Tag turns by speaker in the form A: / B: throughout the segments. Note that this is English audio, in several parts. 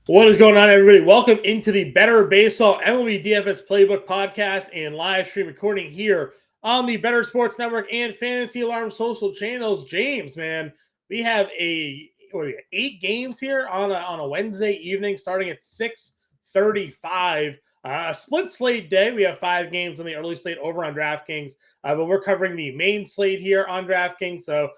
A: What is going on, everybody? Welcome into the Better Baseball MLB DFS Playbook podcast and live stream recording here on the Better Sports Network and Fantasy Alarm social channels. James, man, we have eight games here on a Wednesday evening, starting at 6:35. A split slate day. We have 5 games on the early slate over on DraftKings, but we're covering the main slate here on DraftKings, so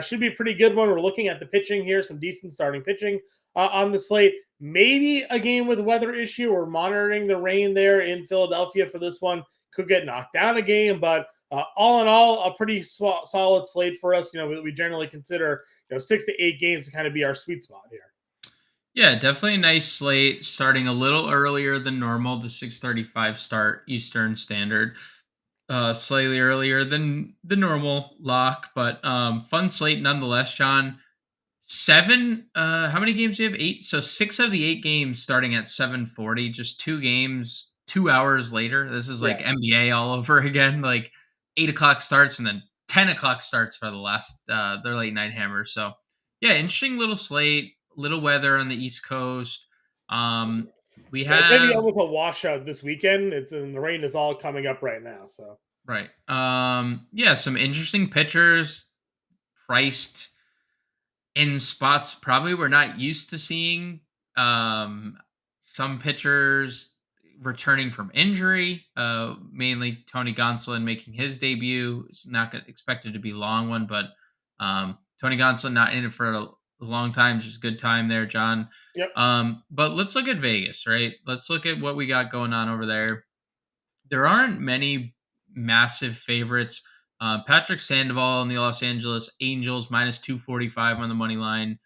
A: should be a pretty good one. We're looking at the pitching here, some decent starting pitching on the slate. Maybe a game with weather issue. We're monitoring the rain there in Philadelphia for this one. Could get knocked down a game, but all in all, a pretty solid slate for us. We generally consider 6 to 8 games to kind of be our sweet spot here.
B: Yeah, definitely a nice slate starting a little earlier than normal, the 6:35 start Eastern Standard. Slightly earlier than the normal lock, but fun slate nonetheless, John. How many games do you have? 8. So 6 of the 8 games starting at 7:40, just 2 games, 2 hours later. This is like
A: Yeah.
B: NBA all over again. Like 8 o'clock starts and then 10 o'clock starts for the last their late night hammer. So yeah, interesting little slate, little weather on the East Coast. Um we
A: Yeah, it's maybe
B: have
A: almost a washout this weekend. And the rain is all coming up right now. So
B: right. Yeah, some interesting pitchers priced in spots probably we're not used to seeing. Um, some pitchers returning from injury, mainly Tony Gonsolin making his debut. It's not expected to be a long one, but Tony Gonsolin not in it for a long time, just good time there, John.
A: yep.
B: But let's look at Vegas, right? Let's look at what we got going on over there. There aren't many massive favorites. Patrick Sandoval and the Los Angeles Angels minus 245 on the money line,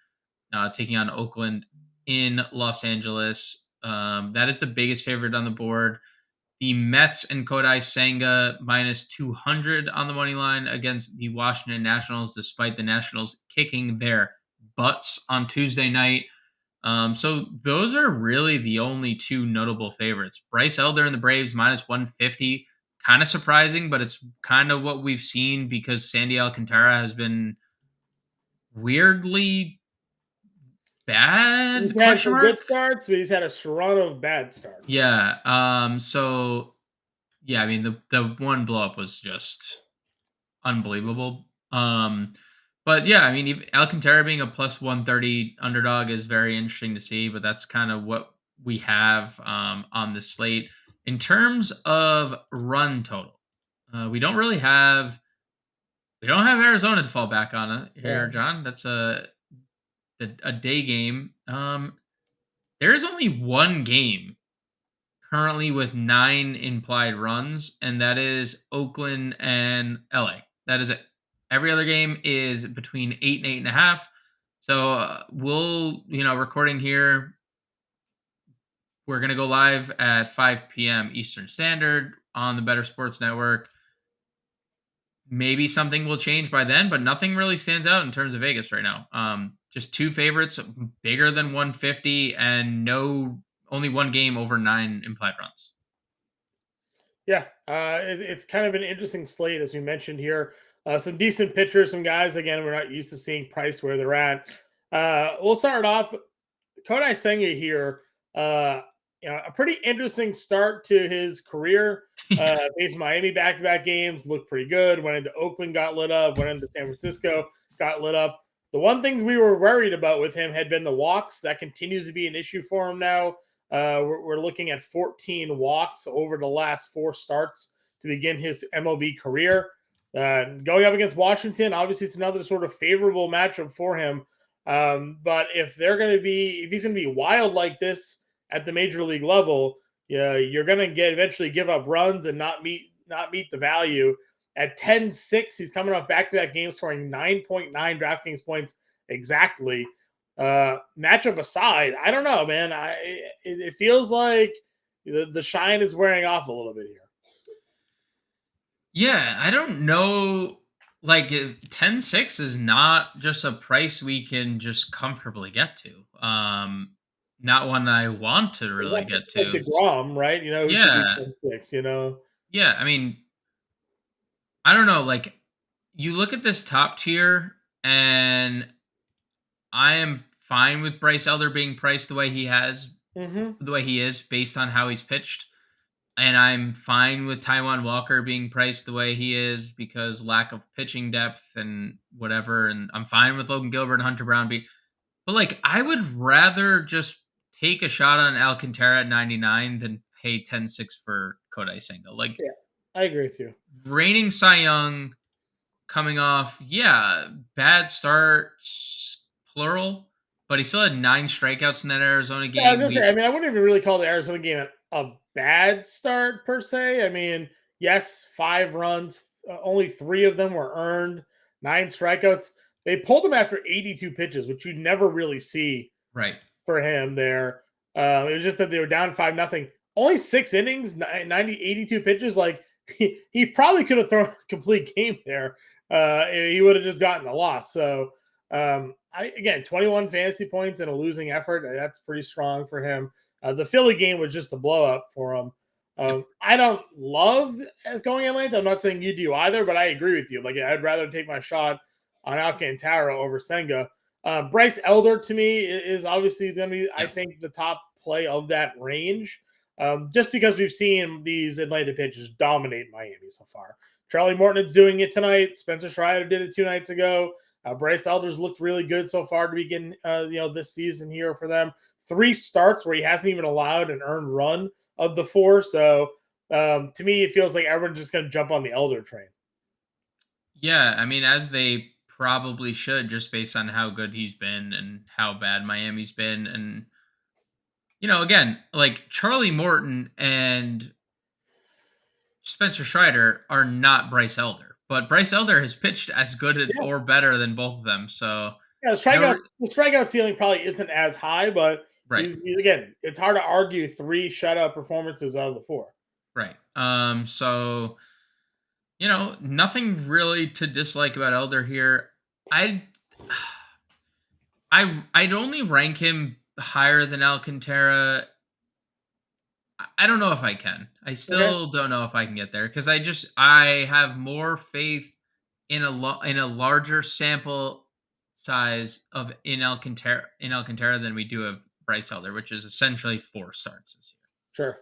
B: taking on Oakland in Los Angeles. That is the biggest favorite on the board. The Mets and Kodai Senga minus 200 on the money line against the Washington Nationals, despite the Nationals kicking their butts on Tuesday night. So those are really the only two notable favorites. Bryce Elder and the Braves minus 150. Kind of surprising, but it's kind of what we've seen because Sandy Alcantara has been weirdly
A: He's
B: bad
A: had
B: question
A: some good
B: mark.
A: starts, but he's had a run of bad starts.
B: Yeah. So yeah, I mean the one blow up was just unbelievable. But yeah, I mean Alcantara being a plus 130 underdog is very interesting to see, but that's kind of what we have on the slate. In terms of run total, we don't really have we don't have Arizona to fall back on
A: Yeah.
B: here, John. That's a day game. There is only one game currently with 9 implied runs, and that is Oakland and LA. That is it. Every other game is between 8 and 8.5. So recording here. We're gonna go live at 5 p.m. Eastern Standard on the Better Sports Network. Maybe something will change by then, but nothing really stands out in terms of Vegas right now. Just two favorites, bigger than 150, and only one game over 9 implied runs.
A: Yeah, it's kind of an interesting slate, as we mentioned here. Some decent pitchers, some guys, again, we're not used to seeing price where they're at. We'll start off. Kodai Senga here, a pretty interesting start to his career.
B: Yeah.
A: Faced Miami back-to-back games, looked pretty good. Went into Oakland, got lit up. Went into San Francisco, got lit up. The one thing we were worried about with him had been the walks. That continues to be an issue for him now. We're looking at 14 walks over the last 4 starts to begin his MLB career. Going up against Washington, obviously it's another sort of favorable matchup for him. But if he's going to be wild like this at the major league level, yeah, you're going to eventually give up runs and not meet the value. At 10-6, he's coming off back-to-back games scoring 9.9 DraftKings points exactly. Matchup aside, I don't know, man. It feels like the shine is wearing off a little bit here.
B: Yeah, I don't know. Like 10-6 is not just a price we can just comfortably get to. Not one I want to
A: It's
B: really
A: not
B: get
A: like
B: to.
A: DeGrom, right? Who should be
B: Yeah.
A: 10-6, you know?
B: Yeah, I mean, I don't know, like you look at this top tier and I am fine with Bryce Elder being priced the way he
A: Mm-hmm.
B: is based on how he's pitched. And I'm fine with Taijuan Walker being priced the way he is because lack of pitching depth and whatever. And I'm fine with Logan Gilbert and Hunter Brown but like I would rather just take a shot on Alcantara at 99 than pay 10-6 for Kodai Senga. Like
A: Yeah, I agree with you.
B: reigning Cy Young coming off, yeah, bad starts, plural, but he still had 9 strikeouts in that Arizona
A: Yeah, I was
B: game.
A: gonna say. I mean, I wouldn't even really call the Arizona game a bad start per se. I mean, yes, 5 runs, only 3 of them were earned, 9 strikeouts. They pulled him after 82 pitches, which you never really see
B: Right.
A: for him there. It was just that they were down 5-0. Only 6 innings, 82 pitches. Like he probably could have thrown a complete game there. He would have just gotten the loss. So again, 21 fantasy points in a losing effort. That's pretty strong for him. The Philly game was just a blow up for him.
B: Yep.
A: I don't love going Atlanta. I'm not saying you do either, but I agree with you. Like I'd rather take my shot on Alcantara over Senga. Bryce Elder to me is obviously going to be, I think, the top play of that range, just because we've seen these Atlanta pitchers dominate Miami so far. Charlie Morton's doing it tonight. Spencer Strider did it 2 nights ago. Bryce Elder's looked really good so far to begin, this season here for them. 3 starts where he hasn't even allowed an earned run of the 4. So to me, it feels like everyone's just going to jump on the Elder train.
B: Yeah, I mean, as they probably should, just based on how good he's been and how bad Miami's been. And, again, like Charlie Morton and Spencer Strider are not Bryce Elder, but Bryce Elder has pitched as good
A: Yeah.
B: or better than both of them. So,
A: Yeah, the strikeout ceiling probably isn't as high, but
B: right,
A: again, it's hard to argue 3 shutout performances out of the 4.
B: right. So, nothing really to dislike about Elder here. I'd I'd only rank him higher than Alcantara. I don't know if I can. I
A: Okay,
B: still don't know if I can get there because I have more faith in a larger sample size of in Alcantara than we do of Bryce Elder, which is essentially 4 starts this year.
A: sure.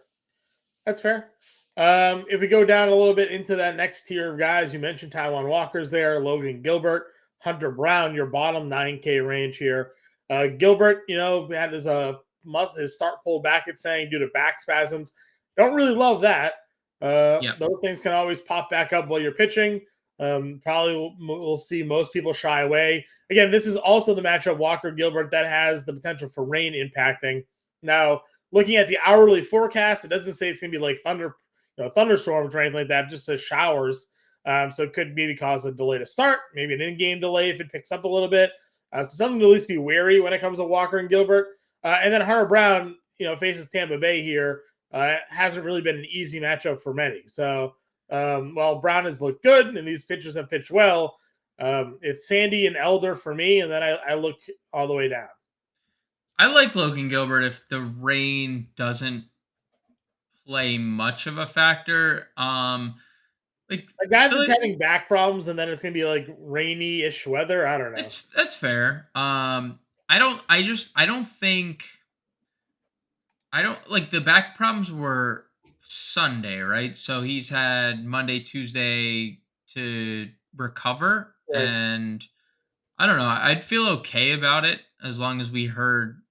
A: That's fair. If we go down a little bit into that next tier of guys, you mentioned Taijuan Walker's there, Logan Gilbert, Hunter Brown, your bottom 9K range here. Gilbert, had his start pulled back, it's saying, due to back spasms. Don't really love that.
B: Yep.
A: Those things can always pop back up while you're pitching. Probably we'll see most people shy away. Again, this is also the matchup Walker Gilbert that has the potential for rain impacting. Now, looking at the hourly forecast, it doesn't say it's going to be like thunderstorms or anything like that. It just says showers. So it could maybe cause a delay to start, maybe an in-game delay if it picks up a little bit. So something to at least be wary when it comes to Walker and Gilbert. And then Hunter Brown, faces Tampa Bay here. Hasn't really been an easy matchup for many. So while Brown has looked good and these pitchers have pitched well, it's Sandy and Elder for me, and then I look all the way down.
B: I like Logan Gilbert if the rain doesn't play much of a factor. Like
A: A guy that's
B: Philly,
A: having back problems and then it's gonna be like rainy-ish weather. I don't know.
B: that's fair. I don't like the back problems were Sunday, right? So he's had Monday, Tuesday to recover,
A: Right.
B: and I don't know. I'd feel okay about it as long as we heard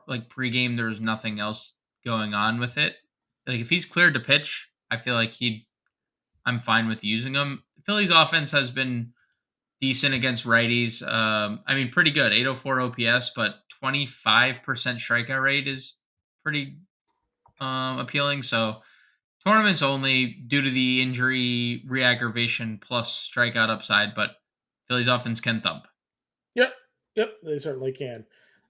B: like pregame there was nothing else going on with it. Like if he's cleared to pitch, I feel like I'm fine with using him. Philly's offense has been decent against righties. I mean, pretty good, 804 OPS, but 25% strikeout rate is pretty appealing. So tournaments only due to the injury re-aggravation plus strikeout upside, but Philly's offense can thump.
A: Yep, they certainly can.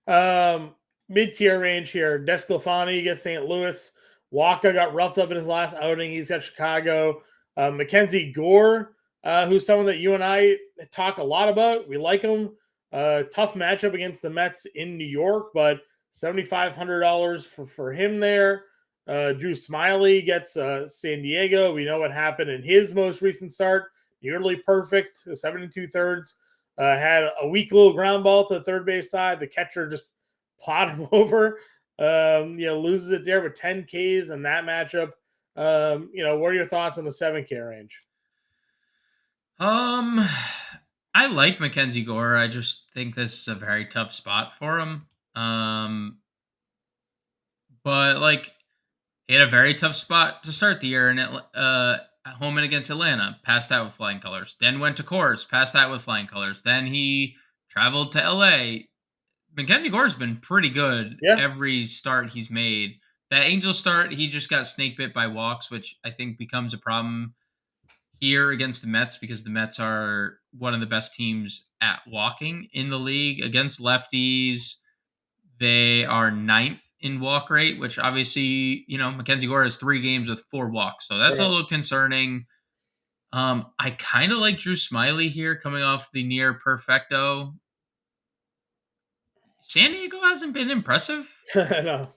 A: Um, Mid-tier range here. Desclafani gets St. Louis. Waka got roughed up in his last outing. He's got Chicago. Mackenzie Gore, who's someone that you and I talk a lot about. We like him. Tough matchup against the Mets in New York, but $7,500 for him there. Drew Smiley gets San Diego. We know what happened in his most recent start. Nearly perfect, 7 2/3. Had a weak little ground ball to the third base side. The catcher just plot him over. Loses it there with 10 Ks in that matchup. What are your thoughts on the 7K range?
B: Um, I like Mackenzie Gore. I just think this is a very tough spot for him. Um, but like he had a very tough spot to start the year in home and against Atlanta, passed that with flying colors. Then went to Coors, passed that with flying colors. Then he traveled to LA. Mackenzie Gore's been pretty good
A: Yeah,
B: every start he's made. That Angel start, he just got snake bit by walks, which I think becomes a problem here against the Mets because the Mets are one of the best teams at walking in the league against lefties. They are ninth in walk rate, which obviously, Mackenzie Gore has 3 games with 4 walks. So that's a
A: right.
B: little concerning. I kind of like Drew Smiley here coming off the near perfecto. San Diego hasn't been impressive.
A: No.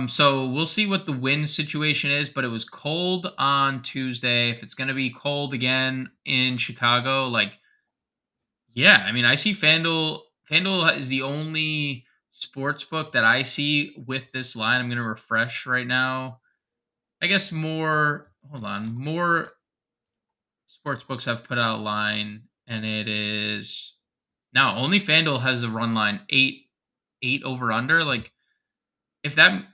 B: So we'll see what the wind situation is, but it was cold on Tuesday. If it's going to be cold again in Chicago, like, yeah, I mean, I see FanDuel. FanDuel is the only sports book that I see with this line. I'm going to refresh right now. I guess more sports books have put out a line, and it is now only FanDuel has a run line eight over under. Like, if that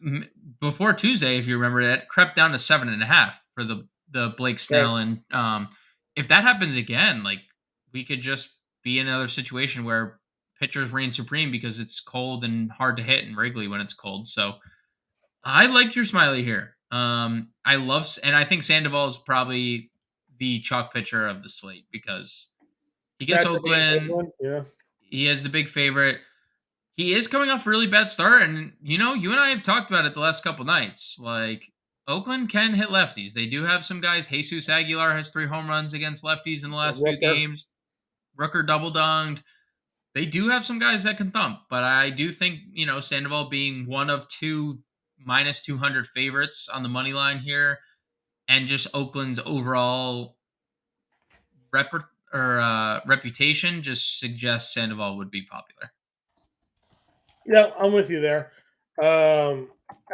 B: before Tuesday, if you remember, that crept down to 7.5 for the Blake
A: Right.
B: Snell, and if that happens again, like we could just be in another situation where pitchers reign supreme because it's cold and hard to hit in Wrigley when it's cold. So I like Drew Smiley here. And I think Sandoval is probably the chalk pitcher of the slate because he gets
A: Matchup against
B: Oakland.
A: Oakland. Yeah.
B: He is the big favorite. He is coming off a really bad start, and you and I have talked about it the last couple nights. Like Oakland can hit lefties. They do have some guys. Jesus Aguilar has 3 home runs against lefties in the last few
A: Rooker.
B: games. Rooker double donged. They do have some guys that can thump, but I do think Sandoval being one of 2 -200 favorites on the money line here, and just Oakland's overall reputation just suggests Sandoval would be popular.
A: Yeah, I'm with you there. I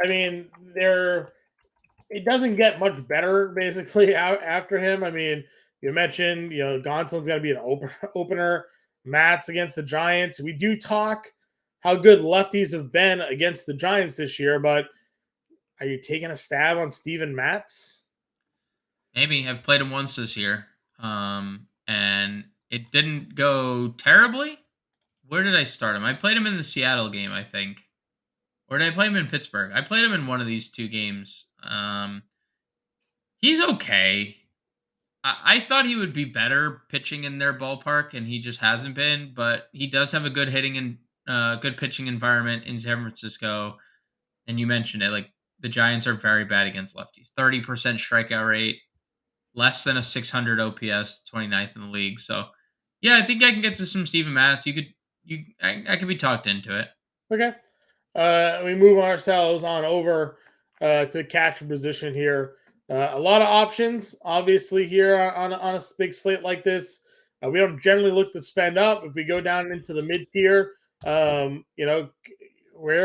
A: mean, it doesn't get much better basically out after him. I mean, you mentioned, Gonsolin's going to be an opener. Matt's against the Giants. We do talk how good lefties have been against the Giants this year, but are you taking a stab on Steven Matz?
B: Maybe I've played him once this year, and it didn't go terribly. Where did I start him? I played him in the Seattle game, I think, or did I play him in Pittsburgh? I played him in one of these 2 games. He's okay. I thought he would be better pitching in their ballpark, and he just hasn't been. But he does have a good hitting and good pitching environment in San Francisco. And you mentioned it, like the Giants are very bad against lefties. 30% strikeout rate, less than a 600 OPS, 29th in the league. So, yeah, I think I can get to some Steven Matz. I could be talked into it.
A: Okay. We move ourselves on over to the catcher position here. A lot of options, obviously, here on a big slate like this. We don't generally look to spend up. If we go down into the mid tier, where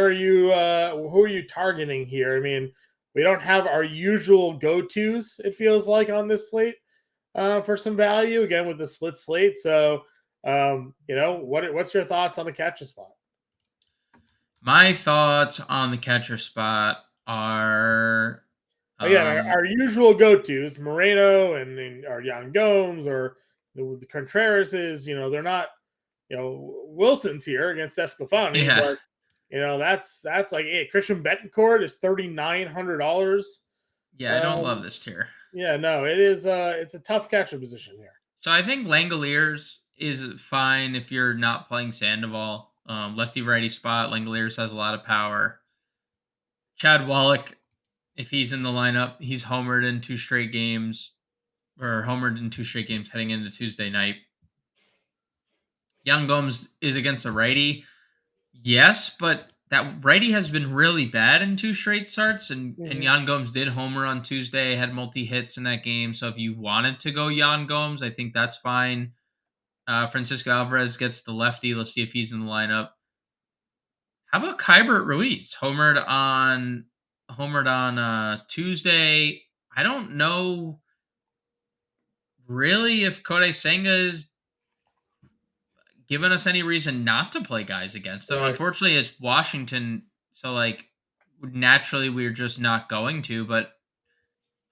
A: are you? Who are you targeting here? I mean, we don't have our usual go tos. It feels like on this slate for some value again with the split slate. So, what's your thoughts on the catcher spot?
B: My thoughts on the catcher spot are
A: Again,
B: um,
A: our usual go-tos, Moreno and our Yan Gomes or the Contreras is, they're not, Wilson's here against Escafani,
B: yeah.
A: but that's like, hey, Christian Betancourt is $3,900.
B: Yeah, I don't love
A: Um,
B: this tier.
A: yeah, no, it is. It's a tough catcher position here.
B: So I think Langoliers is fine if you're not playing Sandoval. Lefty righty spot. Langoliers has a lot of power. Chad Wallach, if he's in the lineup, he's homered in 2 straight games, or homered in 2 straight games heading into Tuesday night. Young Gomes is against a righty. Yes, but that righty has been really bad in 2 straight starts, and
A: Mhm.
B: Jan Gomes did homer on Tuesday, had multi hits in that game. So if you wanted to go Jan Gomes, I think that's fine. Francisco Alvarez gets the lefty. Let's see if he's in the lineup. How about Kybert Ruiz? Homered on Tuesday. I don't know really if Kodai Senga is giving us any reason not to play guys against them.
A: Right.
B: Unfortunately, it's Washington, so like naturally we're just not going to. But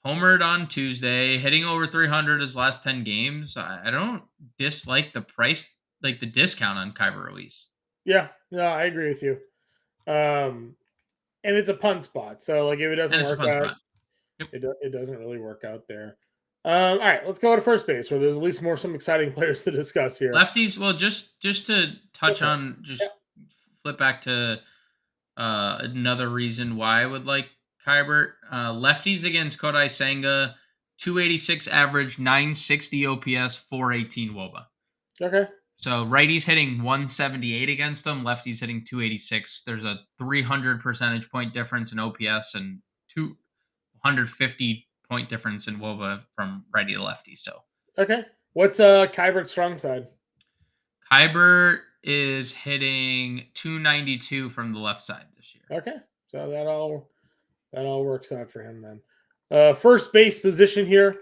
B: homered on Tuesday, hitting over 300 his last 10 games. I don't dislike the price, like the discount on Kyber Ruiz.
A: Yeah. No, I agree with you. Um, and it's a punt spot. So like if it doesn't
B: And it's a
A: work
B: fun
A: out,
B: spot. Yep.
A: it doesn't really work out there. All right, let's go to first base where there's at least some exciting players to discuss here.
B: Lefties, well, just to
A: Go
B: touch
A: for it.
B: on, just
A: Yeah.
B: flip back to another reason why I would like Kybert. Lefties against Kodai Senga, 286 average, 960 OPS, 418 WOBA.
A: Okay.
B: So righties hitting 178 against them, lefties hitting 286. There's a 300 percentage point difference in OPS and 250 point difference in WOBA from righty to lefty. So
A: Okay. What's Kybert's strong side?
B: Kybert is hitting 292 from the left side this year.
A: Okay. So that all works out for him then. First base position here.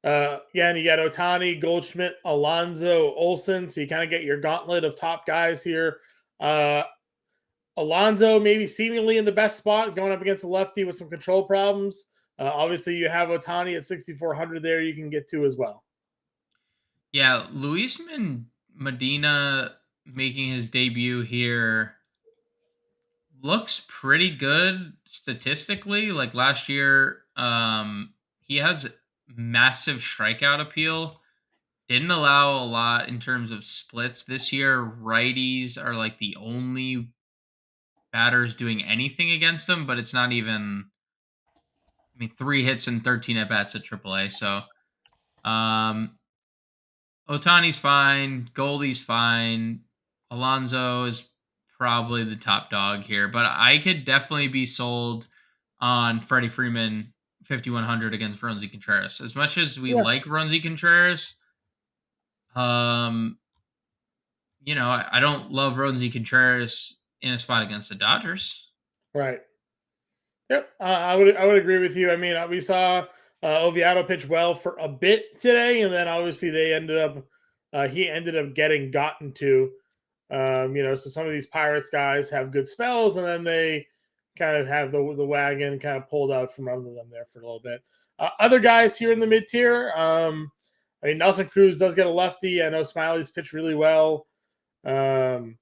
A: Again, you got Otani, Goldschmidt, Alonso, Olson. So you kind of get your gauntlet of top guys here. Alonso maybe seemingly in the best spot, going up against a lefty with some control problems. Obviously, you have Otani at 6,400 there. You can get to as well.
B: Yeah, Medina making his debut here looks pretty good statistically. Like last year, he has massive strikeout appeal. Didn't allow a lot in terms of splits this year. Righties are like the only batters doing anything against him, but it's not even. I mean, 3 hits and 13 at bats at AAA. So, um, Otani's fine. Goldie's fine. Alonso is probably the top dog here, but I could definitely be sold on Freddie Freeman 5,100 against Ronzi Contreras. As much as we
A: Yeah.
B: like Ronzi Contreras, um, I don't love Ronzi Contreras in a spot against the Dodgers.
A: Right. Yep, I would agree with you. I mean, we saw Oviedo pitch well for a bit today, and then obviously he ended up getting gotten to. So some of these Pirates guys have good spells, and then they kind of have the wagon kind of pulled out from under them there for a little bit. Other guys here in the mid tier, I mean, Nelson Cruz does get a lefty. I know Smiley's pitched really well. Um,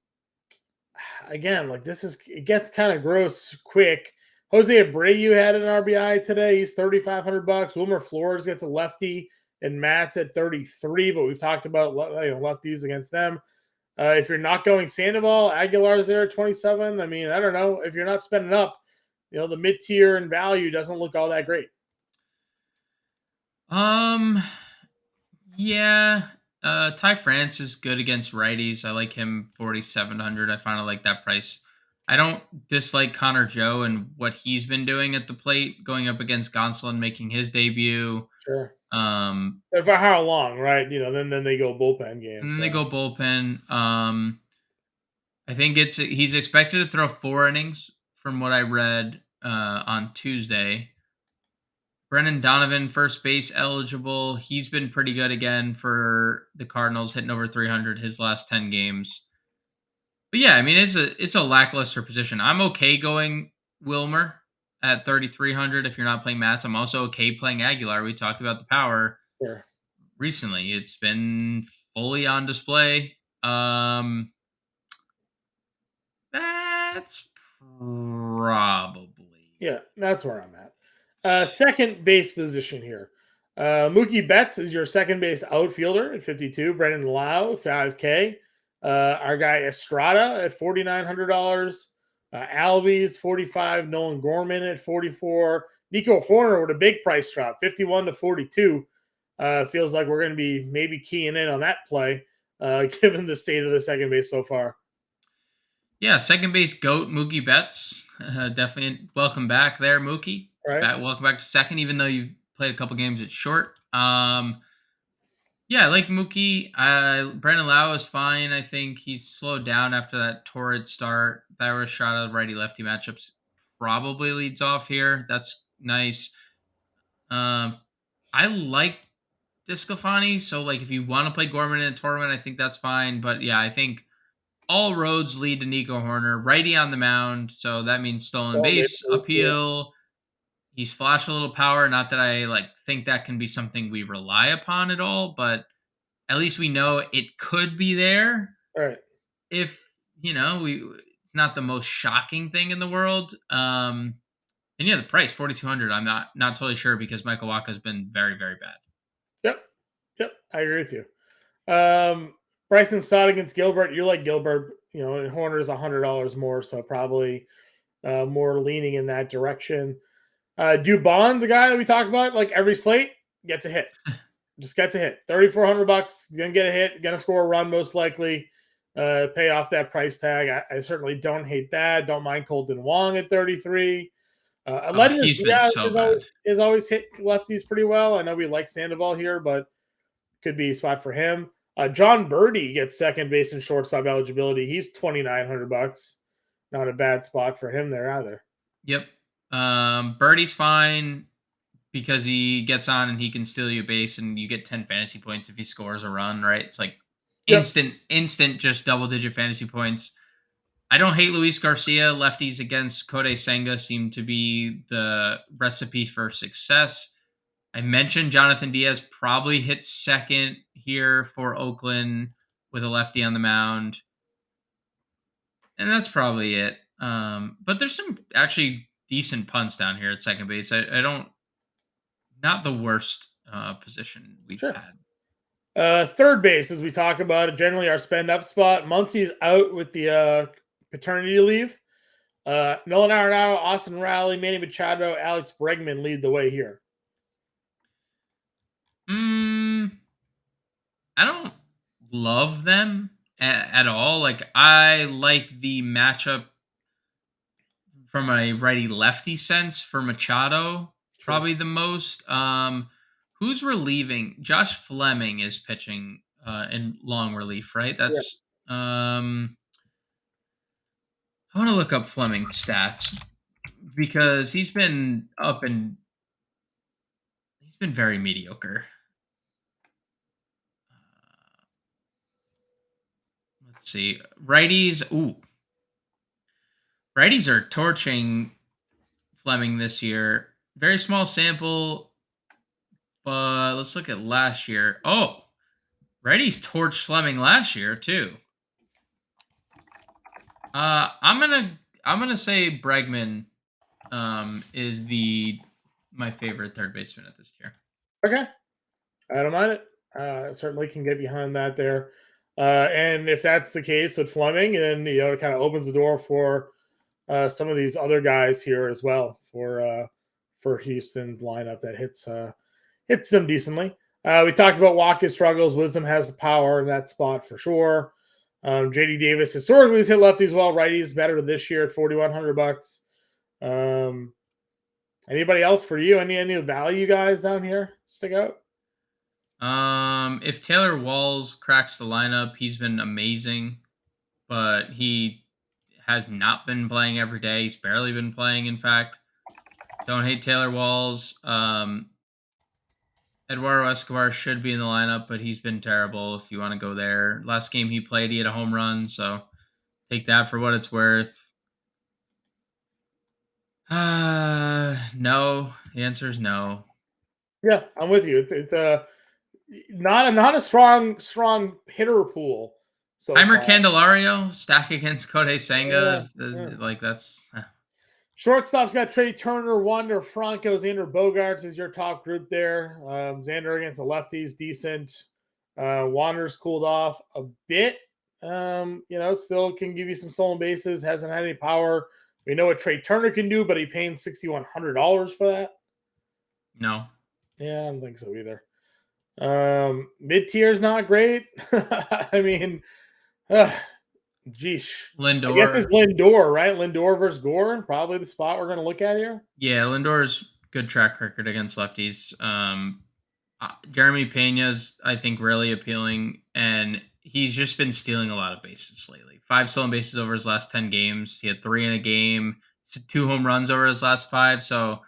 A: Again, like it gets kind of gross quick. Jose Abreu had an RBI today. He's $3,500. Wilmer Flores gets a lefty, and Matt's at 33. But we've talked about lefties against them. If you're not going Sandoval, Aguilar's there at 27. I mean, I don't know if you're not spending up. The mid tier and value doesn't look all that great.
B: Um, yeah. Ty France is good against righties. I like him 4,700. I finally like that price. I don't dislike Connor Joe and what he's been doing at the plate, going up against Gonsolin, making his debut.
A: Sure.
B: Um,
A: But for how long, right? Then they go bullpen game.
B: and then
A: So
B: they go bullpen. I think he's expected to throw 4 innings from what I read on Tuesday. Brennan Donovan, first base eligible. He's been pretty good again for the Cardinals, hitting over 300 his last 10 games. But yeah, I mean it's a lackluster position. I'm okay going Wilmer at 3,300 if you're not playing Mats. I'm also okay playing Aguilar. We talked about the power
A: sure.
B: recently. It's been fully on display. That's probably
A: Yeah, that's where I'm at. Second base position here. Mookie Betts is your second base outfielder at 52. Brendan Lau, 5K. Our guy Estrada at $4,900. Albies, 45. Nolan Gorman at 44. Nico Horner with a big price drop, 51 to 42. Feels like we're going to be maybe keying in on that play, given the state of the second base so far.
B: Yeah, second base goat Mookie Betts. Definitely welcome back there, Mookie.
A: Right.
B: Welcome back to second, even though you played a couple games at short. Yeah, I like Mookie. Brandon Lau is fine. I think he's slowed down after that torrid start. That was shot of righty lefty matchups. Probably leads off here. That's nice. Um, I like Discofani. So like, if you want to play Gorman in a tournament, I think that's fine. But yeah, I think all roads lead to Nico Horner, righty on the mound. So that means stolen
A: Stolen
B: base
A: bases, yeah.
B: appeal. He's flashed a little power. Not that I like think that can be something we rely upon at all, but at least we know it could be there.
A: All right.
B: If we it's not the most shocking thing in the world. And yeah, the price 4,200. I'm not totally sure because Michael Waka has been very very bad.
A: Yep. Yep. I agree with you. Bryson Stott against Gilbert. You like Gilbert, and Horner's $100 more, so probably more leaning in that direction. Dubon's a guy that we talk about like every slate gets a hit. Just gets a hit. $3,400, gonna get a hit, gonna score a run most likely. Pay off that price tag. I certainly don't hate that. Don't mind Colton Wong at 33. Aledmys
B: He's been
A: Diaz
B: so bad.
A: is always hit lefties pretty well. I know we like Sandoval here, but could be a spot for him. John Birdie gets second base and shortstop eligibility. He's $2,900. Not a bad spot for him there either.
B: Yep. Birdie's fine because he gets on and he can steal you a base and you get 10 fantasy points if he scores a run, right? It's like
A: Yep.
B: instant just double digit fantasy points. I don't hate Luis Garcia. Lefties against Kodai Senga seem to be the recipe for success. I mentioned Jonathan Diaz probably hits second here for Oakland with a lefty on the mound. And that's probably it. But there's some actually decent punts down here at second base. I don't, not the worst position we've
A: Sure.
B: had.
A: Third base, as we talk about it, generally our spend up spot. Muncie's out with the paternity leave. Nolan Arenado, Austin Riley, Manny Machado, Alex Bregman lead the way here.
B: I don't love them at all. Like, I like the matchup from a righty lefty sense for Machado
A: Sure.
B: probably the most. Who's relieving? Josh Fleming is pitching in long relief, right?
A: Yeah.
B: That's I want to look up Fleming stats because he's been he's been very mediocre. Let's see. Righties are torching Fleming this year. Very small sample, but let's look at last year. Oh, righties torched Fleming last year too. I'm gonna say Bregman is my favorite third baseman at this tier.
A: Okay. I don't mind it. Certainly can get behind that there. And if that's the case with Fleming, then it kind of opens the door for some of these other guys here as well for Houston's lineup that hits them decently. We talked about Walker's struggles. Wisdom has the power in that spot for sure. JD Davis historically has hit lefties well. Righties better this year at $4,100. Anybody else for you? Any value guys down here stick out?
B: If Taylor Walls cracks the lineup, he's been amazing, but he has not been playing every day. He's barely been playing, in fact. Don't hate Taylor Walls. Eduardo Escobar should be in the lineup, but he's been terrible if you want to go there. Last game he played, he had a home run, so take that for what it's worth. No. The answer is no.
A: Yeah, I'm with you. It's not a strong hitter pool. So
B: Heimer
A: far.
B: Candelario stack against Kodai Senga.
A: Yeah.
B: Like that's
A: Shortstop's got Trey Turner, Wander Franco, Xander Bogaerts is your top group there. Xander against the lefties, decent. Wander's cooled off a bit. Still can give you some stolen bases. Hasn't had any power. We know what Trey Turner can do, but he paying $6,100 for that.
B: no.
A: Yeah, I don't think so either. Mid tier is not great. I mean, geesh.
B: Lindor.
A: I guess it's Lindor, right? Lindor versus Gore, probably the spot we're going to look at here.
B: Yeah, Lindor's good track record against lefties. Jeremy Pena's, I think, really appealing, and he's just been stealing a lot of bases lately. 5 stolen bases over his last 10 games. He had 3 in a game, 2 home runs over his last 5. So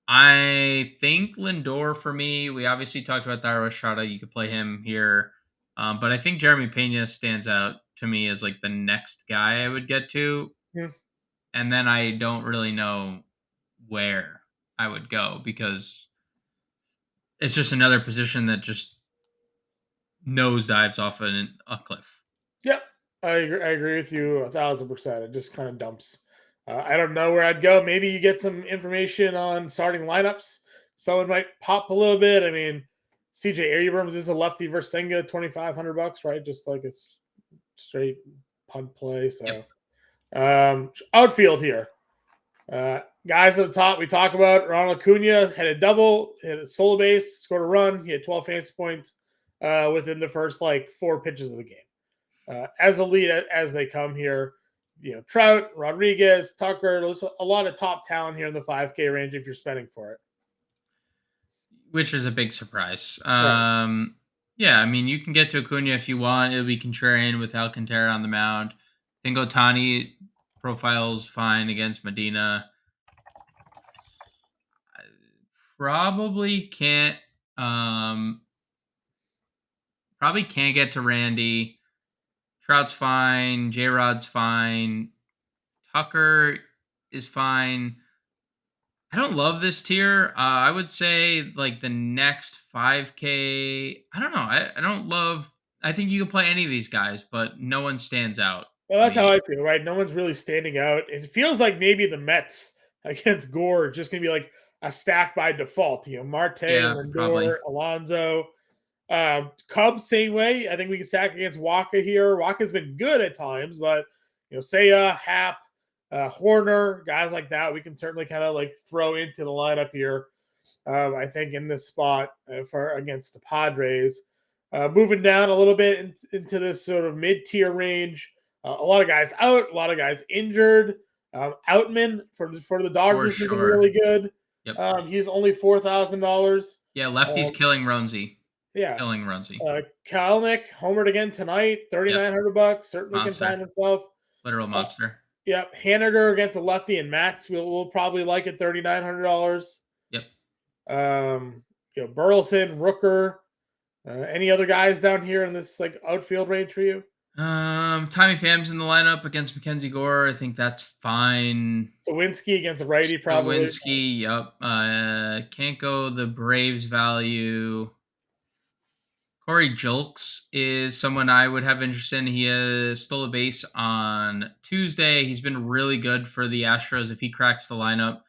B: I think Lindor for me. We obviously talked about Thairo Estrada. You could play him here. But I think Jeremy Pena stands out to me as like the next guy I would get to.
A: Yeah.
B: And then I don't really know where I would go because it's just another position that just nosedives off a cliff.
A: Yep, I agree with you 1,000%. It just kind of dumps. I don't know where I'd go. Maybe you get some information on starting lineups. Someone might pop a little bit. I mean, CJ Abrams is a lefty versus Senga, $2,500, right? Just like it's straight punt play.
B: Yep.
A: So, outfield here. Guys at the top, we talk about Ronald Acuna had a double, hit a solo base, scored a run. He had 12 fantasy points within the first like 4 pitches of the game. As a lead as they come here, Trout, Rodriguez, Tucker, there's a lot of top talent here in the 5K range if you're spending for it.
B: Which is a big surprise.
A: Right.
B: Yeah, I mean, you can get to Acuna if you want. It'll be contrarian with Alcantara on the mound. I think Otani profiles fine against Medina. I probably can't um probably can't get to Randy. Trout's fine, J-Rod's fine, Tucker is fine. I don't love this tier. I would say like the next 5K. I don't know. I don't love. I think you can play any of these guys, but no one stands out
A: Well,
B: to
A: that's how
B: me.
A: I feel, right? No one's really standing out. It feels like maybe the Mets against Gore are just going to be like a stack by default. Marte,
B: Yeah, probably
A: Lindor, Alonso. Cubs, same way. I think we can stack against Waka here. Waka's been good at times, but Seiya, Hap, Horner, guys like that, we can certainly kind of like throw into the lineup here. I think in this spot for against the Padres. Moving down a little bit into this sort of mid-tier range. A lot of guys out, a lot of guys injured. Outman for the
B: for
A: Dodgers looking
B: sure.
A: really good.
B: Yep.
A: He's only $4,000.
B: Yeah, lefty's killing Ronesy.
A: Yeah.
B: Killing Ronesy.
A: Kalnick homered again tonight,
B: Yep.
A: $3,900. Certainly can
B: Monster.
A: find himself.
B: Literal monster.
A: Yeah, Haniger against a lefty and Mats will probably like it, $3,900.
B: Yep.
A: Burleson, Rooker. Any other guys down here in this like outfield range for you?
B: Tommy Pham's in the lineup against Mackenzie Gore. I think that's fine.
A: Sawinski against a righty, probably.
B: Lewinsky, yep. Can't go the Braves value. Corey Julks is someone I would have interest in. He stole a base on Tuesday. He's been really good for the Astros if he cracks the lineup.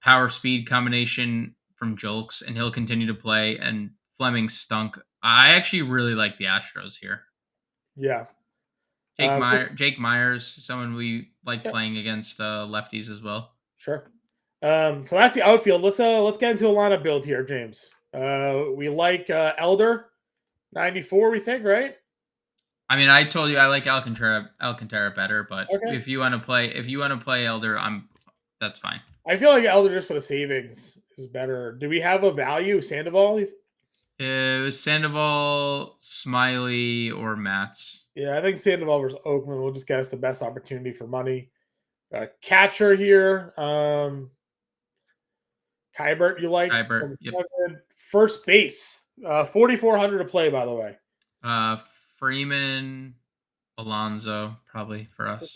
B: Power speed combination from Julks, and he'll continue to play. And Fleming stunk. I actually really like the Astros here.
A: Yeah.
B: Jake Myers, someone we like
A: Yeah,
B: playing against lefties as well.
A: sure. So that's the outfield. Let's get into a lineup build here, James. We like Elder 94, we think, right?
B: I mean, I told you I like Alcantara better, but
A: Okay.
B: if you want to play Elder, that's fine.
A: I feel like Elder just for the savings is better. Do we have a value, Sandoval?
B: It was Sandoval, Smiley, or Mats.
A: Yeah, I think Sandoval versus Oakland will just get us the best opportunity for money. Catcher here, Kybert, you liked.
B: Kybert, yep.
A: First base, 4,400 to play, by the way.
B: Freeman, Alonso, probably for us.
A: Let's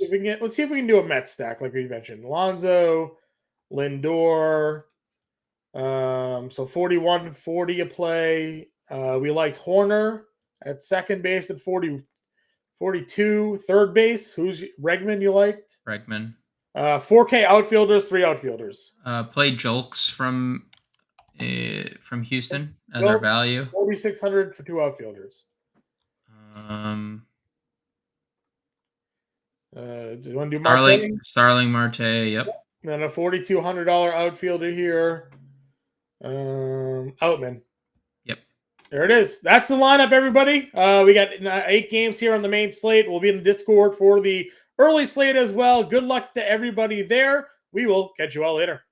A: see if we can do a Met stack, like we mentioned. Alonso, Lindor. So 41-40 a play. We liked Horner at second base at 42. Third base, who's Regman you liked?
B: Bregman.
A: 4K outfielders, 3 outfielders.
B: Play Julks from Houston as our value.
A: 4,600 for 2 outfielders. Do you want to do Marte?
B: Starling Marte, yep.
A: And then a $4,200 outfielder here. Outman.
B: Yep.
A: There it is. That's the lineup, everybody. We got 8 games here on the main slate. We'll be in the Discord for the early slate as well. Good luck to everybody there. We will catch you all later.